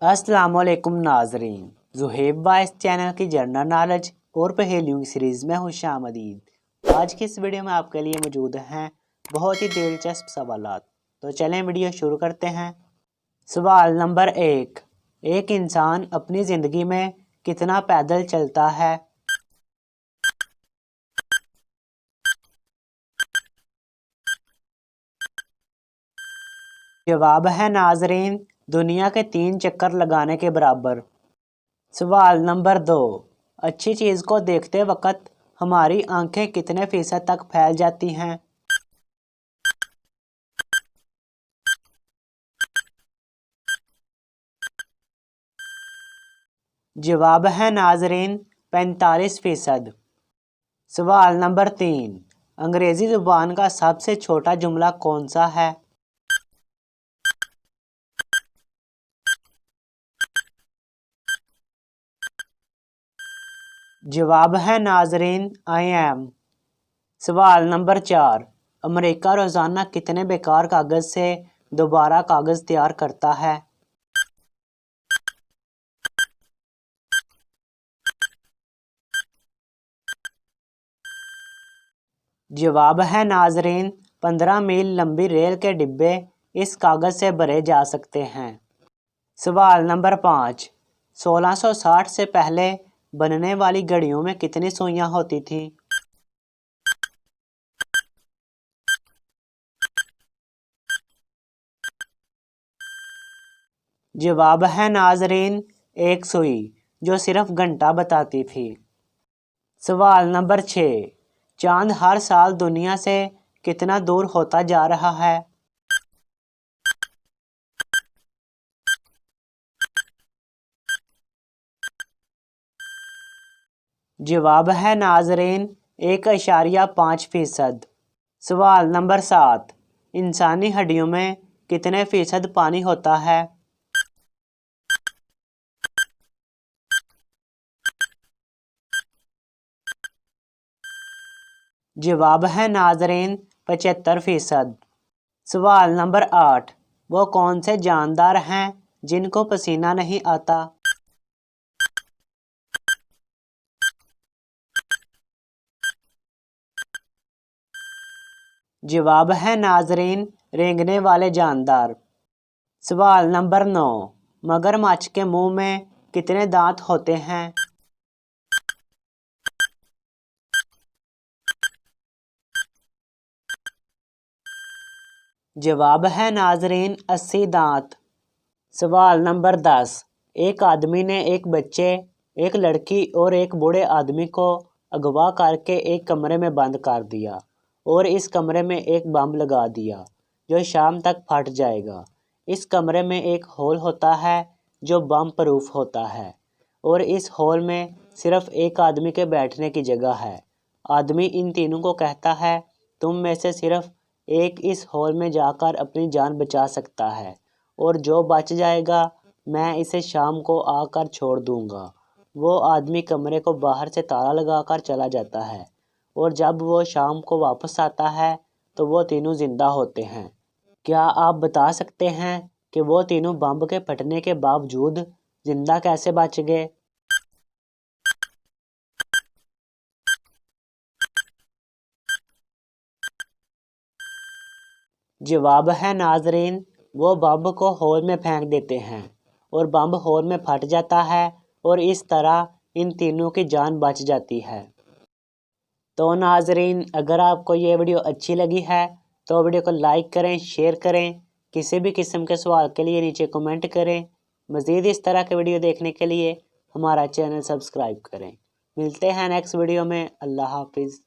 अस्सलामुअलैकुम नाजरीन, Zuhaib vice channel की जनरल नॉलेज और पहेलियों की सीरीज़ में खुशामदीद। आज की इस वीडियो में आपके लिए मौजूद हैं बहुत ही दिलचस्प सवालात। तो चलें वीडियो शुरू करते हैं। सवाल नंबर 1, एक इंसान अपनी ज़िंदगी में कितना पैदल चलता है? जवाब है नाजरीन, दुनिया के 3 चक्कर लगाने के बराबर। सवाल नंबर 2, अच्छी चीज़ को देखते वक्त हमारी आंखें कितने फीसद तक फैल जाती हैं? जवाब है नाजरीन 45%। सवाल नंबर 3, अंग्रेज़ी ज़ुबान का सबसे छोटा जुमला कौन सा है? जवाब है नाजरीन आई एम। सवाल नंबर 4, अमेरिका रोज़ाना कितने बेकार कागज़ से दोबारा कागज़ तैयार करता है? जवाब है नाजरीन 15 मील लंबी रेल के डिब्बे इस कागज़ से भरे जा सकते हैं। सवाल नंबर 5, 1660 से पहले बनने वाली घड़ियों में कितनी सुइयां होती थी? जवाब है नाजरीन 1 सुई, जो सिर्फ घंटा बताती थी। सवाल नंबर 6, चांद हर साल दुनिया से कितना दूर होता जा रहा है? जवाब है नाजरीन 1.5%। सवाल नंबर 7, इंसानी हड्डियों में कितने फीसद पानी होता है? जवाब है नाजरीन 75%। सवाल नंबर 8, वो कौन से जानदार हैं जिनको पसीना नहीं आता? जवाब है नाजरीन रेंगने वाले जानदार। सवाल नंबर 9, मगरमच्छ के मुंह में कितने दांत होते हैं? जवाब है नाजरीन 80 दांत। सवाल नंबर 10, एक आदमी ने एक बच्चे, एक लड़की और एक बूढ़े आदमी को अगवा करके एक कमरे में बंद कर दिया और इस कमरे में एक बम लगा दिया जो शाम तक फट जाएगा। इस कमरे में एक हॉल होता है जो बम प्रूफ होता है और इस हॉल में सिर्फ एक आदमी के बैठने की जगह है। आदमी इन तीनों को कहता है, तुम में से सिर्फ एक इस हॉल में जाकर अपनी जान बचा सकता है और जो बच जाएगा मैं इसे शाम को आकर छोड़ दूंगा। वो आदमी कमरे को बाहर से ताला लगाकर चला जाता है और जब वो शाम को वापस आता है तो वो तीनों जिंदा होते हैं। क्या आप बता सकते हैं कि वो तीनों बम के फटने के बावजूद जिंदा कैसे बच गए? जवाब है नाजरीन, वो बम को हॉल में फेंक देते हैं और बम हॉल में फट जाता है और इस तरह इन तीनों की जान बच जाती है। तो नाजरीन, अगर आपको ये वीडियो अच्छी लगी है तो वीडियो को लाइक करें, शेयर करें। किसी भी किस्म के सवाल के लिए नीचे कमेंट करें। मज़ीद इस तरह के वीडियो देखने के लिए हमारा चैनल सब्सक्राइब करें। मिलते हैं नेक्स्ट वीडियो में। अल्लाह हाफिज़।